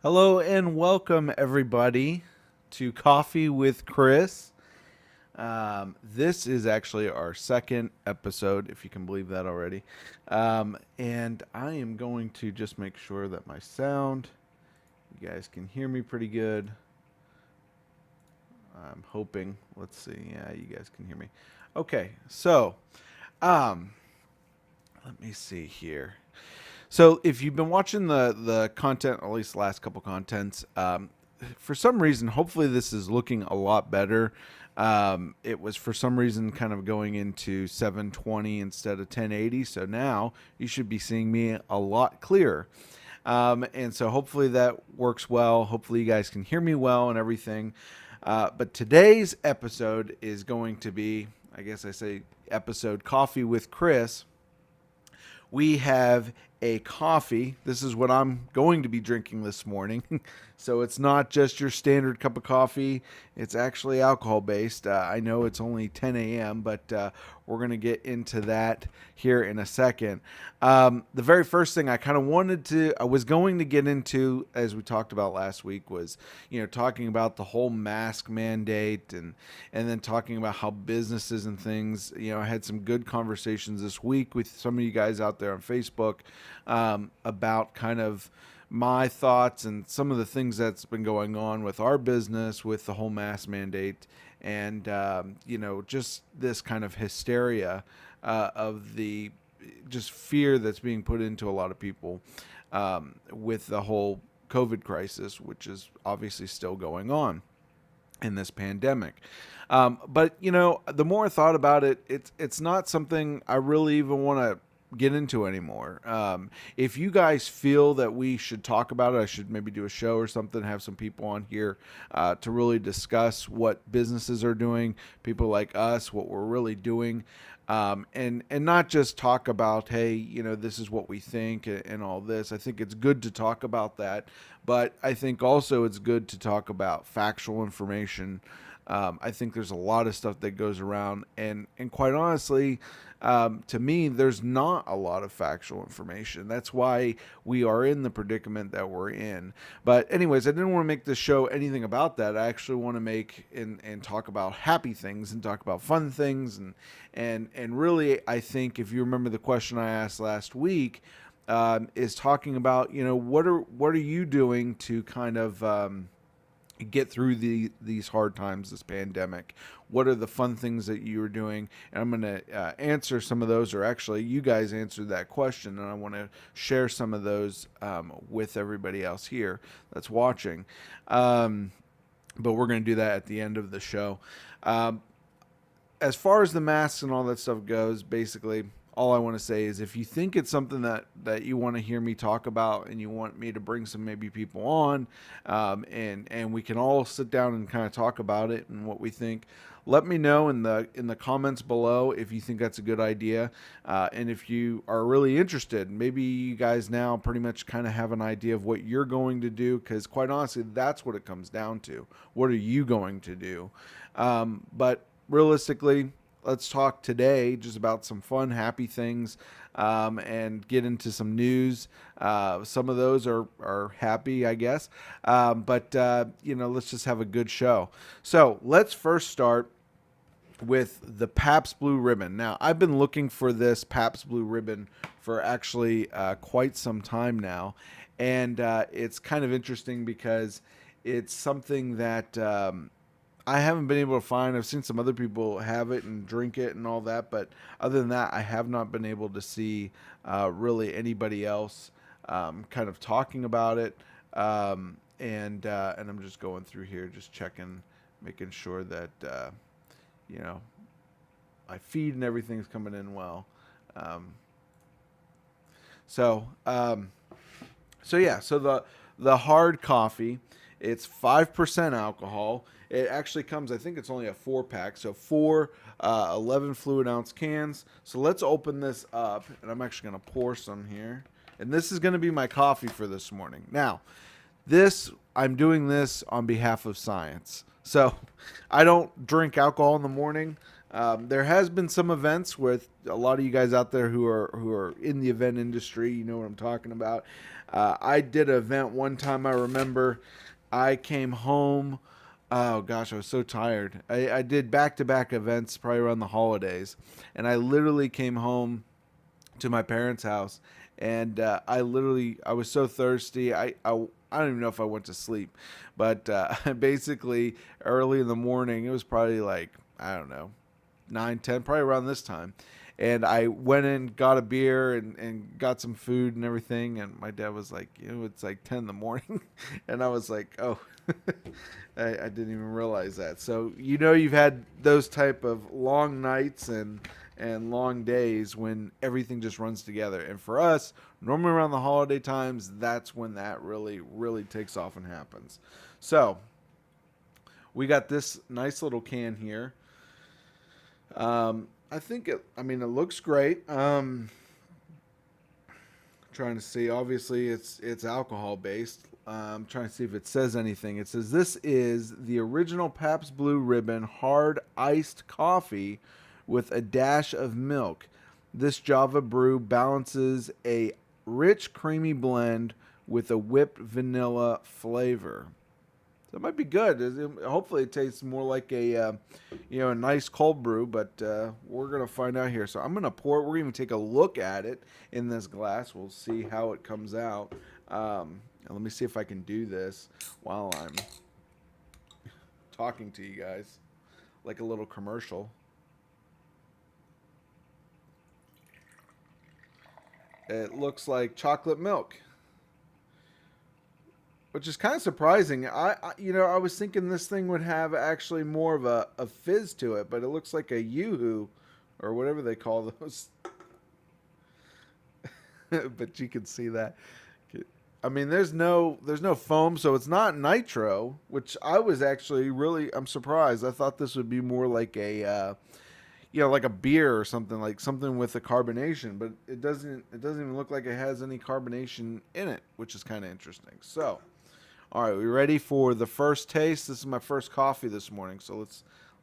Hello and welcome, everybody, to Coffee with Chris. This is actually our second episode, if you can believe that already. And I am going to just make sure that my sound, you guys can hear me pretty good. I'm hoping. Let's see. Yeah, you guys can hear me. Okay, so um, let me see here. So if you've been watching the content, or at least the last couple contents, for some reason, hopefully this is looking a lot better. It was for some reason kind of going into 720 instead of 1080. So now you should be seeing me a lot clearer. And so hopefully that works well. Hopefully you guys can hear me well and everything. But today's episode is going to be, I guess I say episode Coffee with Chris. We have a coffee. This is what I'm going to be drinking this morning. So it's not just your standard cup of coffee. It's actually alcohol based. I know it's only 10 a.m., but we're going to get into that here in a second. The very first thing I was going to get into, as we talked about last week, was, talking about the whole mask mandate and then talking about how businesses and things, I had some good conversations this week with some of you guys out there on Facebook about kind of my thoughts and some of the things that's been going on with our business with the whole mask mandate and just this kind of hysteria of the just fear that's being put into a lot of people with the whole COVID crisis, which is obviously still going on in this pandemic. But the more I thought about it, it's not something I really even want to get into anymore. If you guys feel that we should talk about it, I should maybe do a show or something, have some people on here to really discuss what businesses are doing, people like us, what we're really doing. And not just talk about, hey, this is what we think and all this. I think it's good to talk about that, but I think also it's good to talk about factual information. I think there's a lot of stuff that goes around, and quite honestly, to me, there's not a lot of factual information. That's why we are in the predicament that we're in. But anyways, I didn't want to make this show anything about that. I actually want to make and talk about happy things and talk about fun things, and really, I think if you remember the question I asked last week, is talking about what are you doing to kind of get through these hard times, this pandemic. What are the fun things that you are doing? And I'm going to answer some of those, or actually you guys answered that question, and I want to share some of those with everybody else here that's watching. But we're going to do that at the end of the show. As far as the masks and all that stuff goes, basically all I want to say is if you think it's something that you want to hear me talk about and you want me to bring some maybe people on, and we can all sit down and kind of talk about it and what we think, let me know in the comments below if you think that's a good idea. And if you are really interested, maybe you guys now pretty much kind of have an idea of what you're going to do, because quite honestly, that's what it comes down to. What are you going to do? But realistically, let's talk today just about some fun, happy things, and get into some news. Some of those are happy, I guess. But let's just have a good show. So let's first start with the Pabst Blue Ribbon. Now, I've been looking for this Pabst Blue Ribbon for actually quite some time now. And it's kind of interesting because it's something that I haven't been able to find. I've seen some other people have it and drink it and all that, but other than that, I have not been able to see really anybody else kind of talking about it. And I'm just going through here, just checking, making sure that my feed and everything's coming in well. So the hard coffee, it's 5% alcohol. It actually comes, I think it's only a 4-pack, so 11 fluid ounce cans. So let's open this up, and I'm actually going to pour some here. And this is going to be my coffee for this morning. Now, I'm doing this on behalf of science. So I don't drink alcohol in the morning. There has been some events with a lot of you guys out there who are in the event industry. You know what I'm talking about. I did an event one time. I remember I came home. Oh gosh, I was so tired. I did back to back events probably around the holidays, and I literally came home to my parents' house, and I was so thirsty. I don't even know if I went to sleep, but basically early in the morning, it was probably like, I don't know, 9, 10, probably around this time. And I went in, got a beer, and got some food and everything. And my dad was like, it's like 10 in the morning. And I was like, oh, I didn't even realize that. So, you've had those type of long nights and long days when everything just runs together. And for us, normally around the holiday times, that's when that really, really takes off and happens. So, we got this nice little can here. I think it looks great. Trying to see. Obviously, it's alcohol based. Trying to see if it says anything. It says this is the original Pabst Blue Ribbon hard iced coffee with a dash of milk. This Java brew balances a rich, creamy blend with a whipped vanilla flavor. So it might be good. Hopefully, it tastes more like a nice cold brew. But we're gonna find out here. So I'm gonna pour it. We're gonna take a look at it in this glass. We'll see how it comes out. And let me see if I can do this while I'm talking to you guys, like a little commercial. It looks like chocolate milk, which is kind of surprising. I was thinking this thing would have actually more of a fizz to it, but it looks like a yoo-hoo or whatever they call those. But you can see that. I mean, there's no foam, so it's not nitro, which I'm surprised. I thought this would be more like like a beer or something, like something with a carbonation, but it doesn't even look like it has any carbonation in it, which is kind of interesting. So, all right, we ready for the first taste? This is my first coffee this morning, so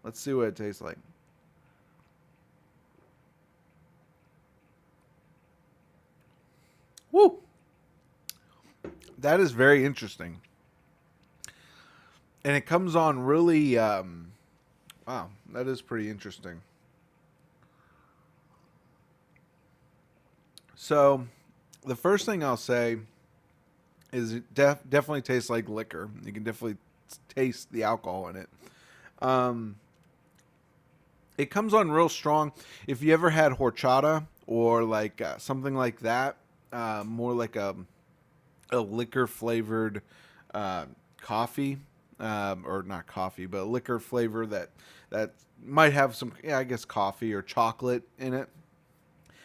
let's see what it tastes like. Woo! That is very interesting. And it comes on really wow, that is pretty interesting. So, the first thing I'll say is it definitely tastes like liquor. You can definitely taste the alcohol in it. Um, it comes on real strong. If you ever had horchata or like something like that, more like a liquor flavored uh, coffee, or not coffee, but a liquor flavor that might have some, yeah, I guess coffee or chocolate in it.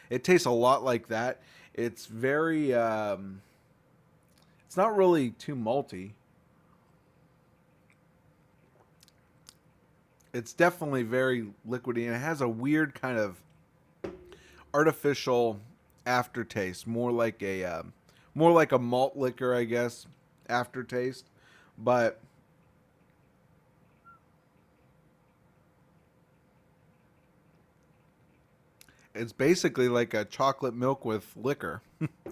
It tastes a lot like that. It's very, it's not really too malty. It's definitely very liquidy, and it has a weird kind of artificial aftertaste, more like a malt liquor, I guess, aftertaste. But it's basically like a chocolate milk with liquor,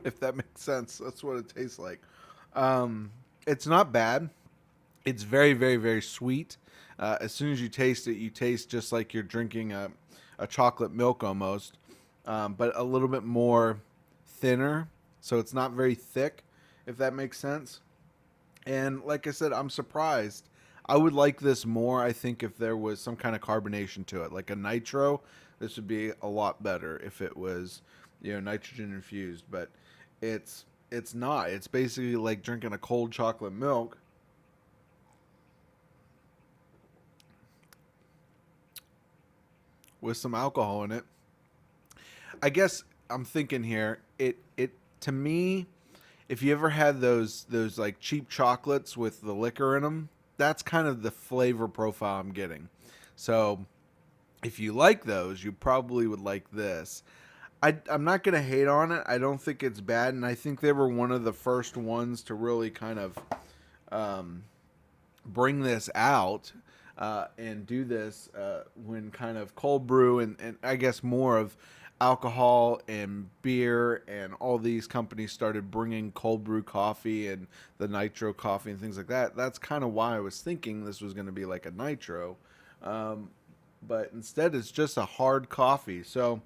if that makes sense. That's what it tastes like. It's not bad. It's very, very, very sweet. As soon as you taste it, you taste just like you're drinking a chocolate milk almost, but a little bit more thinner. So it's not very thick, if that makes sense. And like I said, I'm surprised. I would like this more, I think, if there was some kind of carbonation to it. Like a nitro, this would be a lot better if it was, nitrogen infused. But it's not. It's basically like drinking a cold chocolate milk with some alcohol in it. I guess I'm thinking here, it to me, if you ever had those like cheap chocolates with the liquor in them, that's kind of the flavor profile I'm getting. So if you like those, you probably would like this. I'm not gonna hate on it. I don't think it's bad, and I think they were one of the first ones to really kind of bring this out. and do this when kind of cold brew and I guess more of alcohol and beer and all these companies started bringing cold brew coffee and the nitro coffee and things like that. That's kind of why I was thinking this was going to be like a nitro. Um, but instead it's just a hard coffee. So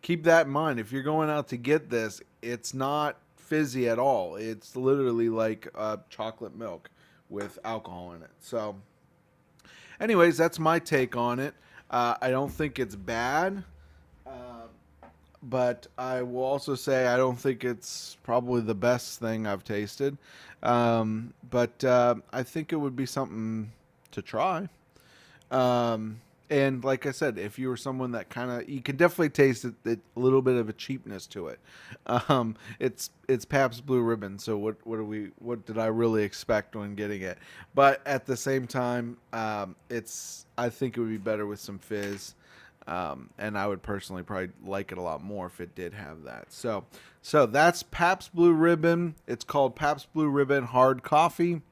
keep that in mind. If you're going out to get this, it's not fizzy at all. It's literally like chocolate milk with alcohol in it. So, anyways, that's my take on it. I don't think it's bad, uh, but I will also say I don't think it's probably the best thing I've tasted. But I think it would be something to try. And like I said, if you were someone that kind of, you can definitely taste a little bit of a cheapness to it. It's Pabst Blue Ribbon, so what did I really expect when getting it? But at the same time, I think it would be better with some fizz. And I would personally probably like it a lot more if it did have that. So that's Pabst Blue Ribbon. It's called Pabst Blue Ribbon Hard Coffee.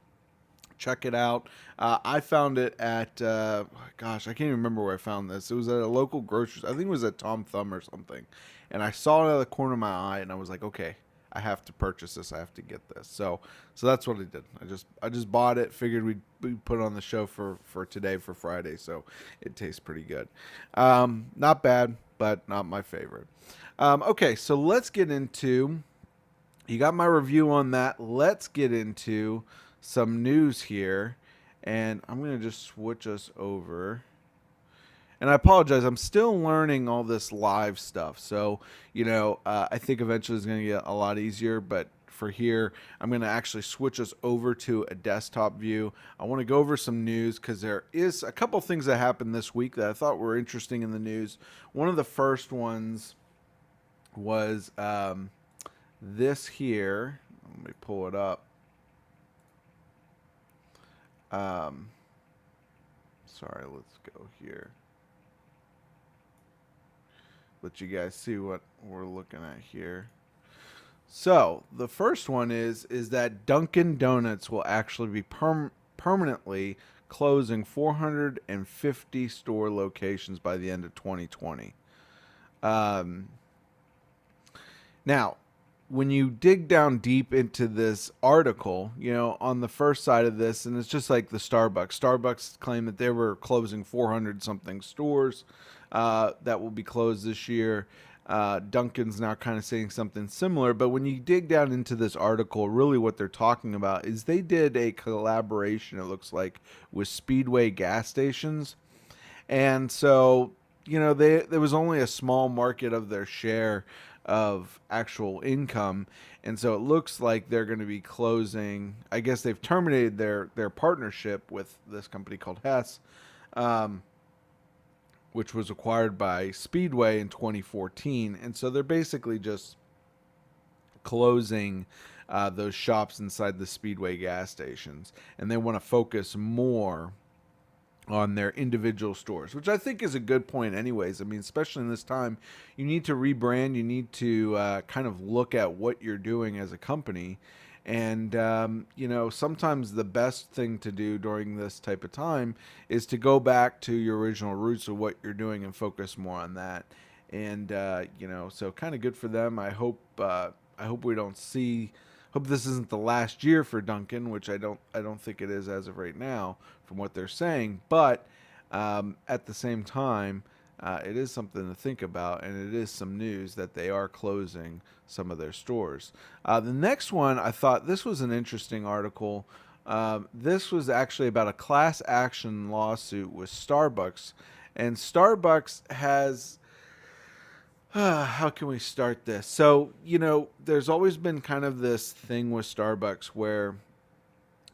Check it out. I found it at, gosh, I can't even remember where I found this. It was at a local grocery store. I think it was at Tom Thumb or something. And I saw it out of the corner of my eye, and I was like, okay, I have to purchase this. I have to get this. So that's what I did. I just bought it. Figured we'd put it on the show for today for Friday. So it tastes pretty good. Not bad, but not my favorite. Okay, so let's get into. You got my review on that. Let's get into some news here, and I'm going to just switch us over. And I apologize, I'm still learning all this live stuff. So, I think eventually it's going to get a lot easier, but for here, I'm going to actually switch us over to a desktop view. I want to go over some news because there is a couple things that happened this week that I thought were interesting in the news. One of the first ones was this here. Let me pull it up. Sorry, let's go here. Let you guys see what we're looking at here. So the first one is that Dunkin' Donuts will actually be permanently closing 450 store locations by the end of 2020. Um, Now, when you dig down deep into this article, on the first side of this, and it's just like the Starbucks. Starbucks claimed that they were closing 400 something stores that will be closed this year. Dunkin's now kind of saying something similar, but when you dig down into this article, really what they're talking about is they did a collaboration, it looks like, with Speedway gas stations. And so, there was only a small market of their share of actual income, and so it looks like they're going to be closing. I guess they've terminated their partnership with this company called Hess, which was acquired by Speedway in 2014, and so they're basically just closing those shops inside the Speedway gas stations, and they want to focus more on their individual stores, which I think is a good point anyways. I mean, especially in this time, you need to rebrand, you need to kind of look at what you're doing as a company. And, sometimes the best thing to do during this type of time is to go back to your original roots of what you're doing and focus more on that. And, so kind of good for them. I hope we don't see. Hope this isn't the last year for Dunkin', which I don't think it is as of right now, from what they're saying. But at the same time, it is something to think about, and it is some news that they are closing some of their stores. The next one, I thought this was an interesting article. This was actually about a class action lawsuit with Starbucks, and Starbucks has. How can we start this? So, there's always been kind of this thing with Starbucks where,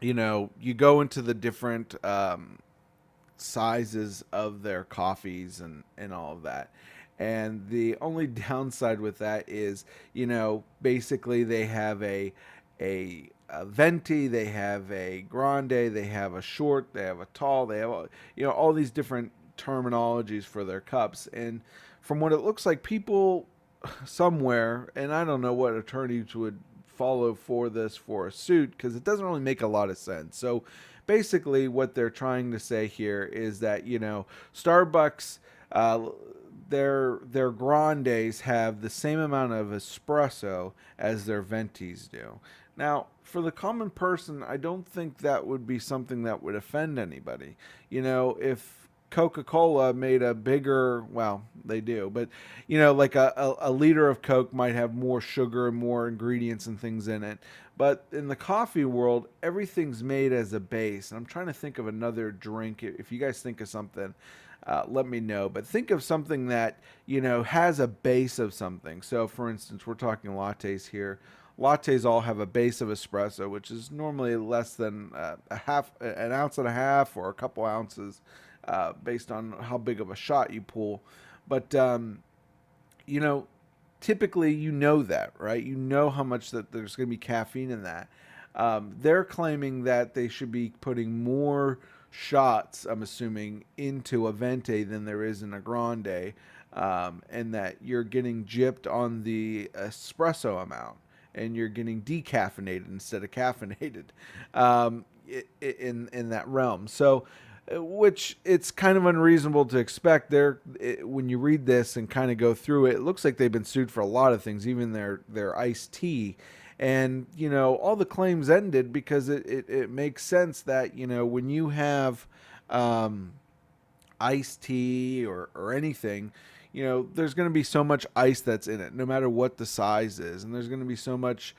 you go into the different sizes of their coffees and all of that. And the only downside with that is, basically they have a venti, they have a grande, they have a short, they have a tall, they have, all these different terminologies for their cups. And from what it looks like, people somewhere, and I don't know what attorneys would follow for this for a suit because it doesn't really make a lot of sense. So basically, what they're trying to say here is that, Starbucks, uh, their grandes have the same amount of espresso as their ventis do. Now, for the common person, I don't think that would be something that would offend anybody. If Coca-Cola made a bigger, well, they do, but like a liter of Coke might have more sugar and more ingredients and things in it. But in the coffee world, everything's made as a base. And I'm trying to think of another drink. If you guys think of something, let me know. But think of something that, has a base of something. So, for instance, we're talking lattes here. Lattes all have a base of espresso, which is normally less than an ounce and a half, or a couple ounces, based on how big of a shot you pull. But you know, typically that, right? You know how much that there's going to be caffeine in that. They're claiming that they should be putting more shots, I'm assuming, into a venti than there is in a grande, and that you're getting gypped on the espresso amount, and you're getting decaffeinated instead of caffeinated, in that realm. So, which it's kind of unreasonable to expect. When you read this and kind of go through it, it looks like they've been sued for a lot of things, even their iced tea. And all the claims ended because it makes sense that when you have iced tea or anything, there's going to be so much ice that's in it, no matter what the size is. And there's going to be so much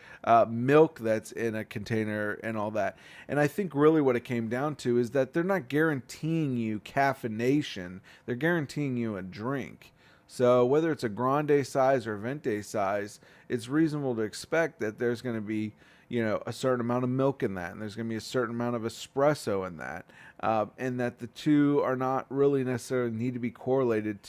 milk that's in a container and all that. And I think really what it came down to is that they're not guaranteeing you caffeination. They're guaranteeing you a drink. So whether it's a grande size or venti size, it's reasonable to expect that there's going to be, a certain amount of milk in that, and there's going to be a certain amount of espresso in that, and that the two are not really necessarily need to be correlated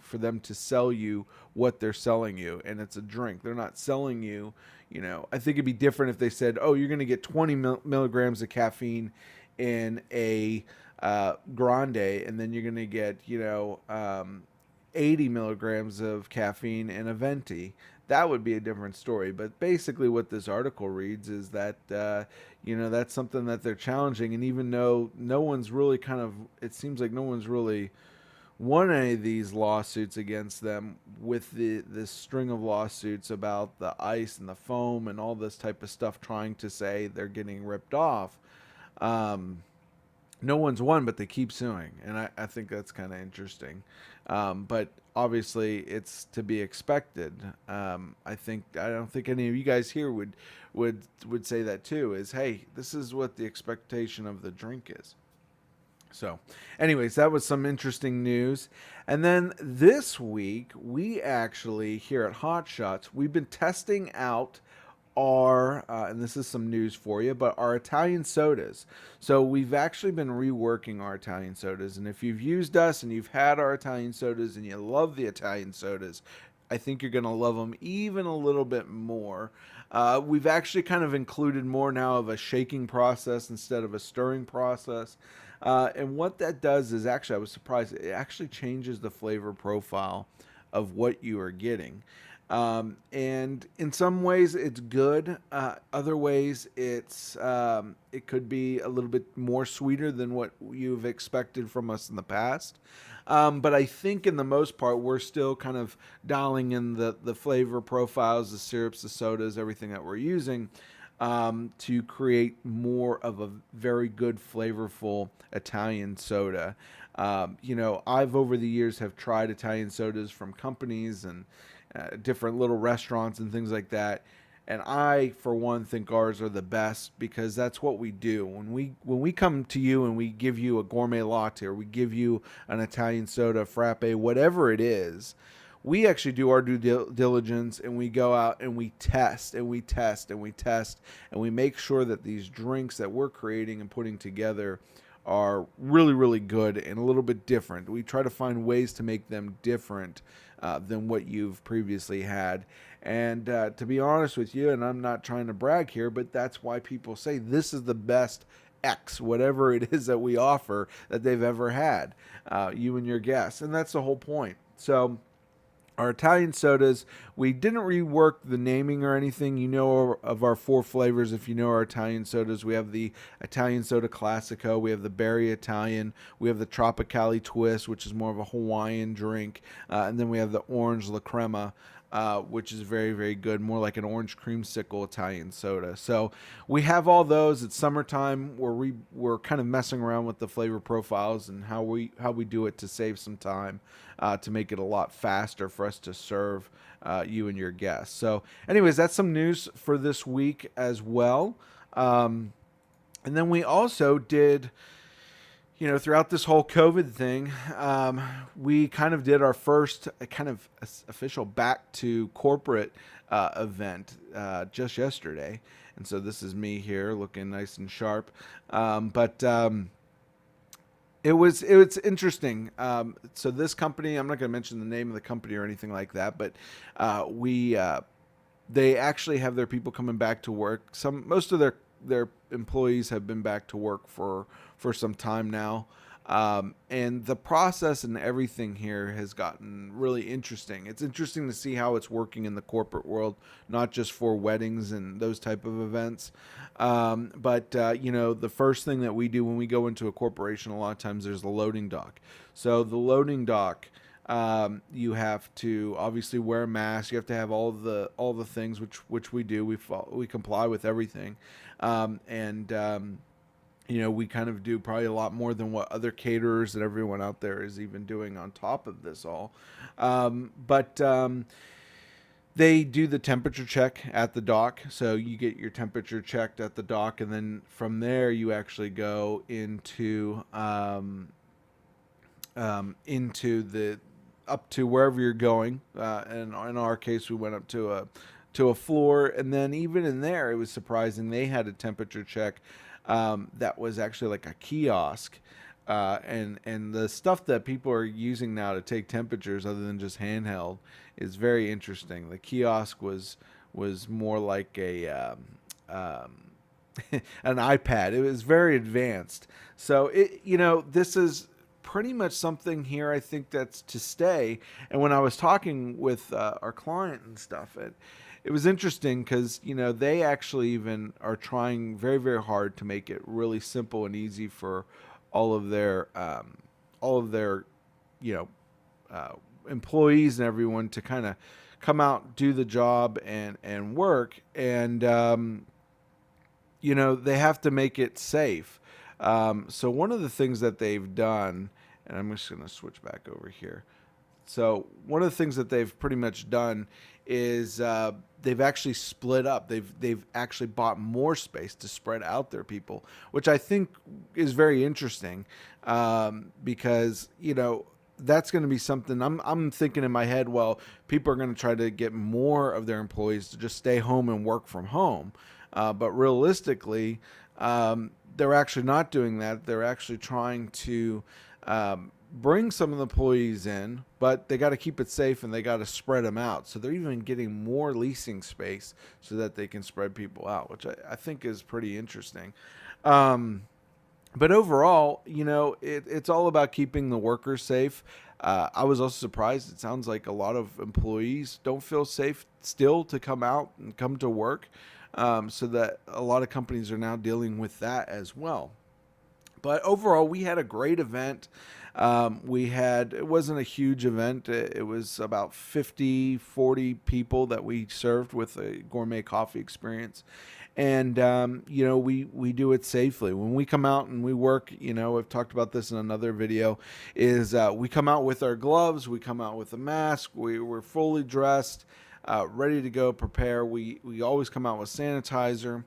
for them to sell you what they're selling you, and it's a drink. They're not selling you, I think it'd be different if they said, oh, you're going to get 20 milligrams of caffeine in a grande, and then you're going to get, 80 milligrams of caffeine in a venti. That would be a different story. But basically what this article reads is that, that's something that they're challenging. And even though it seems like no one's really won any of these lawsuits against them, with this string of lawsuits about the ice and the foam and all this type of stuff, trying to say they're getting ripped off. No one's won, but they keep suing, and I think that's kind of interesting. But obviously, it's to be expected. I don't think any of you guys here would say that too. Is, hey, this is what the expectation of the drink is. So, anyways, that was some interesting news. And then this week, we actually here at Hot Shots, we've been testing out and this is some news for you, but our Italian sodas. So we've actually been reworking our Italian sodas, and if you've used us and you've had our Italian sodas and you love the Italian sodas, I think you're going to love them even a little bit more. We've actually kind of included more now of a shaking process instead of a stirring process. And what that does is, actually, I was surprised, it actually changes the flavor profile of what you are getting. And in some ways it's good. Other ways it could be a little bit more sweeter than what you've expected from us in the past. But I think in the most part, we're still kind of dialing in the flavor profiles, the syrups, the sodas, everything that we're using, to create more of a very good, flavorful Italian soda. I've over the years have tried Italian sodas from companies and different little restaurants and things like that. And I, for one, think ours are the best because that's what we do. When we come to you and we give you a gourmet latte, or we give you an Italian soda, frappe, whatever it is, we actually do our due diligence, and we go out and we test and we test and we test, and we make sure that these drinks that we're creating and putting together are really, really good and a little bit different. We try to find ways to make them different than what you've previously had. And to be honest with you, and I'm not trying to brag here, but that's why people say this is the best X, whatever it is that we offer, that they've ever had, you and your guests. And that's the whole point. So Our Italian sodas, we didn't rework the naming or anything. You know of our 4 flavors. If you know our Italian sodas, we have the Italian Soda Classico, we have the Berry Italian, we have the Tropicali Twist, which is more of a Hawaiian drink, and then we have the Orange La Crema, which is very, very good, more like an orange creamsicle Italian soda. So we have all those. It's summertime where we're kind of messing around with the flavor profiles and how we do it to save some time, to make it a lot faster for us to serve you and your guests. So, anyways, that's some news for this week as well. And then we also did, throughout this whole COVID thing, we kind of did our first kind of official back to corporate event just yesterday. And so this is me here looking nice and sharp. But it was interesting. So this company, I'm not going to mention the name of the company or anything like that, but they actually have their people coming back to work. Most of their employees have been back to work for some time now. And the process and everything here has gotten really interesting. It's interesting to see how it's working in the corporate world, not just for weddings and those type of events. But the first thing that we do when we go into a corporation, a lot of times there's the loading dock. So the loading dock, you have to obviously wear a mask. You have to have all the things which we do. We comply with everything, we kind of do probably a lot more than what other caterers and everyone out there is even doing on top of this all. But they do the temperature check at the dock. So you get your temperature checked at the dock, and then from there you actually go into the up to wherever you're going. And in our case, we went up to a floor, and then even in there, it was surprising. They had a temperature check that was actually like a kiosk, and the stuff that people are using now to take temperatures, other than just handheld, is very interesting. The kiosk was more like an iPad. It was very advanced. So this is pretty much something here, I think, that's to stay. And when I was talking with our client and stuff, it was interesting because they actually even are trying very, very hard to make it really simple and easy for all of their employees and everyone to kind of come out, do the job, and work. And they have to make it safe. So one of the things that they've done, and I'm just going to switch back over here. So one of the things that they've pretty much done is they've actually split up. They've actually bought more space to spread out their people, which I think is very interesting, because that's going to be something I'm thinking in my head. Well, people are going to try to get more of their employees to just stay home and work from home, but realistically, they're actually not doing that. They're actually trying to bring some of the employees in, but they got to keep it safe and they got to spread them out. So they're even getting more leasing space so that they can spread people out, which I think is pretty interesting. But overall, it's all about keeping the workers safe. I was also surprised. It sounds like a lot of employees don't feel safe still to come out and come to work. So that a lot of companies are now dealing with that as well. But overall, we had a great event. It wasn't a huge event. It was about 40 people that we served with a gourmet coffee experience. And, we do it safely. When we come out and we work, I've talked about this in another video, is we come out with our gloves, we come out with a mask, we're fully dressed, ready to go prepare. We always come out with sanitizer.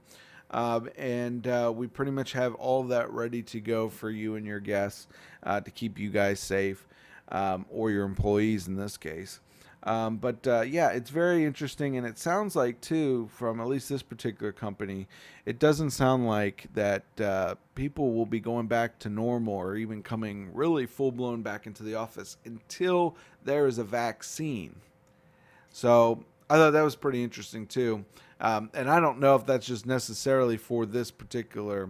And we pretty much have all of that ready to go for you and your guests, to keep you guys safe, or your employees in this case. But it's very interesting, and it sounds like, too, from at least this particular company, it doesn't sound like that people will be going back to normal or even coming really full-blown back into the office until there is a vaccine. So I thought that was pretty interesting, too. And I don't know if that's just necessarily for this particular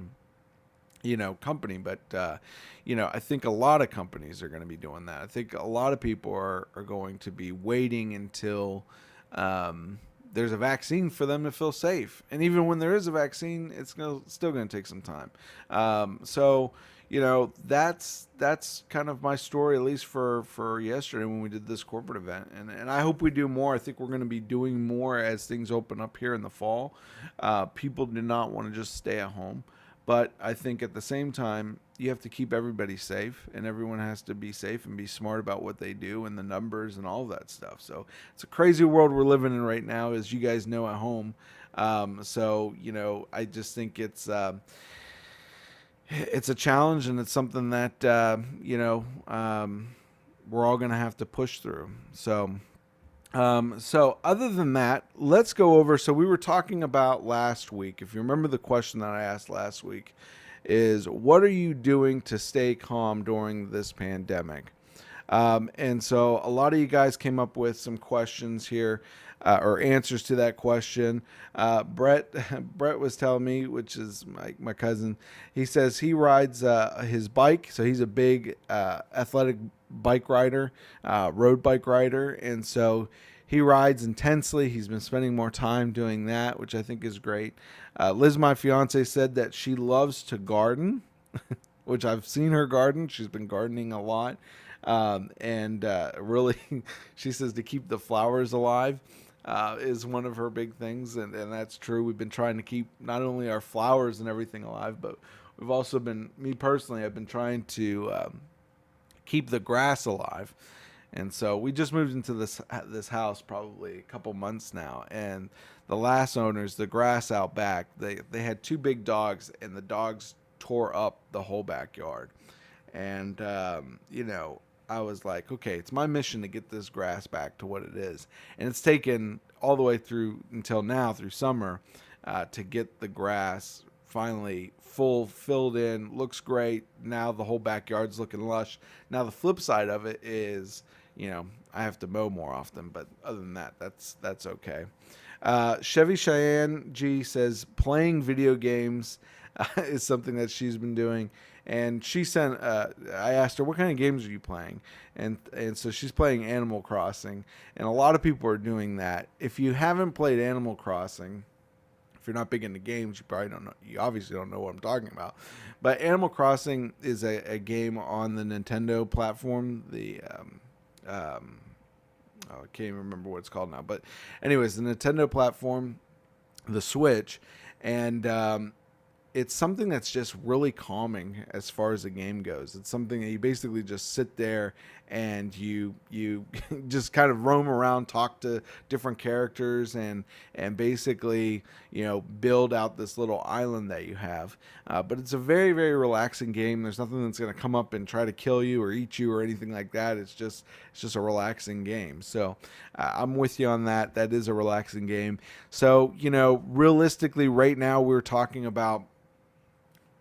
company. But, I think a lot of companies are going to be doing that. I think a lot of people are going to be waiting until there's a vaccine for them to feel safe. And even when there is a vaccine, still going to take some time. So, that's kind of my story, at least for yesterday when we did this corporate event. And I hope we do more. I think we're going to be doing more as things open up here in the fall. People do not want to just stay at home. But I think at the same time, you have to keep everybody safe, and everyone has to be safe and be smart about what they do and the numbers and all of that stuff. So it's a crazy world we're living in right now, as you guys know at home. I just think it's a challenge, and it's something that we're all going to have to push through. So other than that, let's go over. So we were talking about last week. If you remember, the question that I asked last week is, what are you doing to stay calm during this pandemic? And so a lot of you guys came up with some questions here, or answers to that question. Brett was telling me, which is my cousin. He says he rides his bike, so he's a big athletic bike rider, road bike rider, and so he rides intensely. He's been spending more time doing that, which I think is great. Liz, my fiance, said that she loves to garden, which I've seen her garden. She's been gardening a lot. And really, she says to keep the flowers alive is one of her big things. And that's true. We've been trying to keep not only our flowers and everything alive, but we've also been, me personally, I've been trying to keep the grass alive. And so we just moved into this house probably a couple months now, and the last owners, the grass out back, they had two big dogs, and the dogs tore up the whole backyard. And I was like, okay, it's my mission to get this grass back to what it is, and it's taken all the way through until now, through summer, to get the grass finally filled in. Looks great. Now the whole backyard's looking lush. Now the flip side of it is, I have to mow more often, but other than that, that's okay. Chevy Cheyenne G says playing video games is something that she's been doing, and she sent. I asked her, "What kind of games are you playing?" And so she's playing Animal Crossing, and a lot of people are doing that. If you haven't played Animal Crossing, if you're not big into games, you probably don't know. You obviously don't know what I'm talking about. But Animal Crossing is a game on the Nintendo platform. I can't even remember what it's called now. But anyways, the Nintendo platform, the Switch, and it's something that's just really calming as far as the game goes. It's something that you basically just sit there and you just kind of roam around, talk to different characters, and basically build out this little island that you have. But it's a very, very relaxing game. There's nothing that's going to come up and try to kill you or eat you or anything like that. It's just a relaxing game. So I'm with you on that. That is a relaxing game. So realistically, right now we're talking about,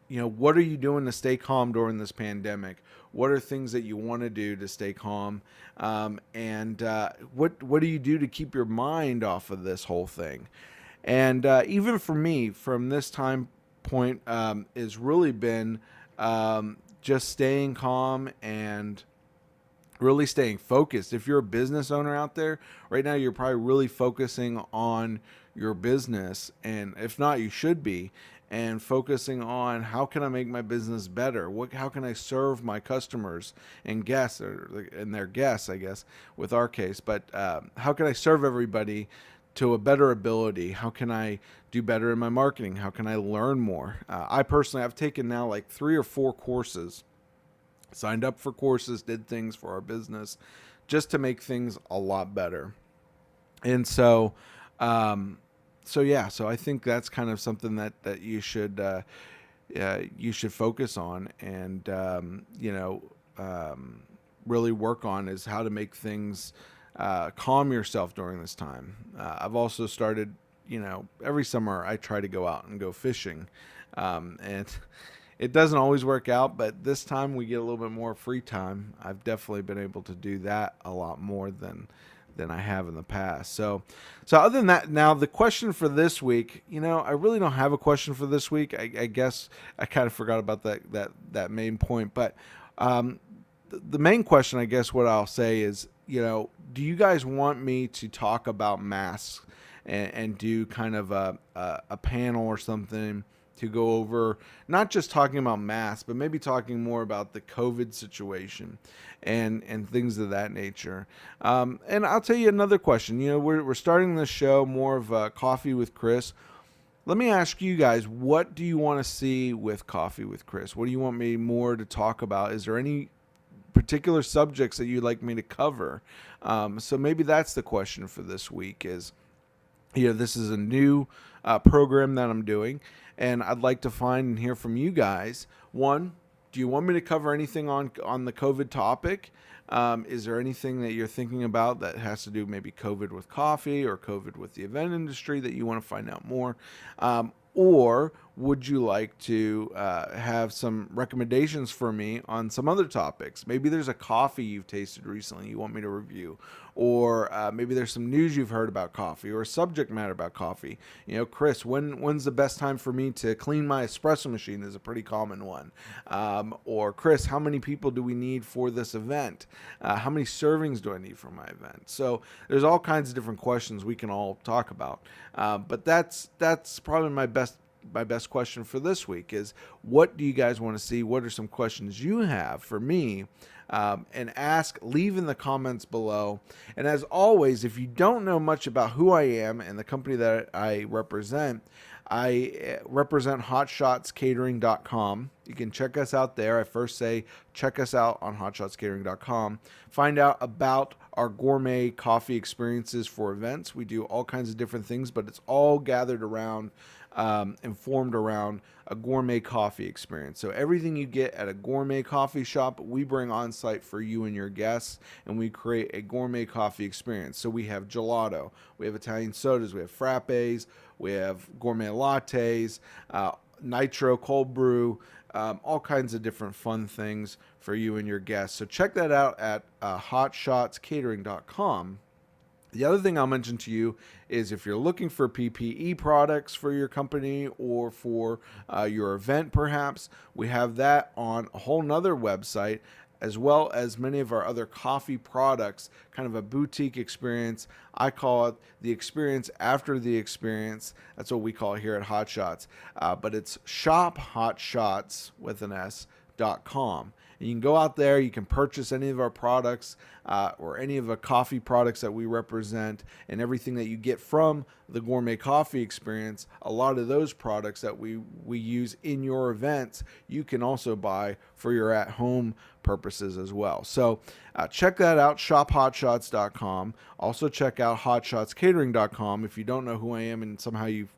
what are you doing to stay calm during this pandemic? What are things that you want to do to stay calm? And what do you do to keep your mind off of this whole thing? And even for me, from this time point, has really been just staying calm and really staying focused. If you're a business owner out there right now, you're probably really focusing on your business, and if not, you should be, and focusing on how can I make my business better? How can I serve my customers and guests, and their guests, I guess, with our case, but how can I serve everybody to a better ability? How can I do better in my marketing? How can I learn more? I personally, I've taken now like 3 or 4 courses, signed up for courses, did things for our business just to make things a lot better. And so, so I think that's kind of something that you should focus on, and really work on, is how to make things calm yourself during this time. I've also started, every summer I try to go out and go fishing, and it doesn't always work out, but this time we get a little bit more free time. I've definitely been able to do that a lot more than than I have in the past. So other than that, now the question for this week, I really don't have a question for this week. I guess I kind of forgot about that main point, but the main question, I guess, what I'll say is, do you guys want me to talk about masks and do kind of a panel or something to go over not just talking about masks, but maybe talking more about the COVID situation and things of that nature. And I'll tell you another question. We're starting this show more of Coffee with Chris. Let me ask you guys, what do you want to see with Coffee with Chris? What do you want me more to talk about? Is there any particular subjects that you'd like me to cover? So maybe that's the question for this week is, this is a new program that I'm doing, and I'd like to find and hear from you guys. One, do you want me to cover anything on the COVID topic? Is there anything that you're thinking about that has to do maybe COVID with coffee or COVID with the event industry that you want to find out more? Or would you like to have some recommendations for me on some other topics? Maybe there's a coffee you've tasted recently you want me to review. Or maybe there's some news you've heard about coffee or a subject matter about coffee. Chris, when's the best time for me to clean my espresso machine is a pretty common one. Or Chris, how many people do we need for this event? How many servings do I need for my event? So there's all kinds of different questions we can all talk about. But that's probably my best question for this week is, what do you guys want to see? What are some questions you have for me? And leave in the comments below. And as always, if you don't know much about who I am and the company that I represent hotshotscatering.com. You can check us out there. I first say check us out on hotshotscatering.com. Find out about our gourmet coffee experiences for events. We do all kinds of different things, but it's all gathered around informed around a gourmet coffee experience. So everything you get at a gourmet coffee shop, we bring on site for you and your guests, and we create a gourmet coffee experience. So we have gelato, we have Italian sodas, we have frappes, we have gourmet lattes, nitro cold brew, all kinds of different fun things for you and your guests. So check that out at hotshotscatering.com. The other thing I'll mention to you is if you're looking for PPE products for your company or for your event, perhaps, we have that on a whole nother website, as well as many of our other coffee products, kind of a boutique experience. I call it the experience after the experience. That's what we call it here at Hot Shots. But it's shophotshots with an S.com. And you can go out there, you can purchase any of our products or any of the coffee products that we represent, and everything that you get from the gourmet coffee experience. A lot of those products that we use in your events, you can also buy for your at-home purposes as well. So check that out, shophotshots.com. Also check out hotshotscatering.com if you don't know who I am and somehow you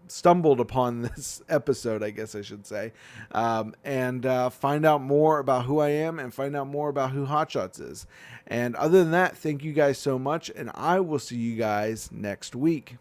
stumbled upon this episode, I guess I should say, and find out more about who I am and find out more about who Hot Shots is. And other than that, thank you guys so much, and I will see you guys next week.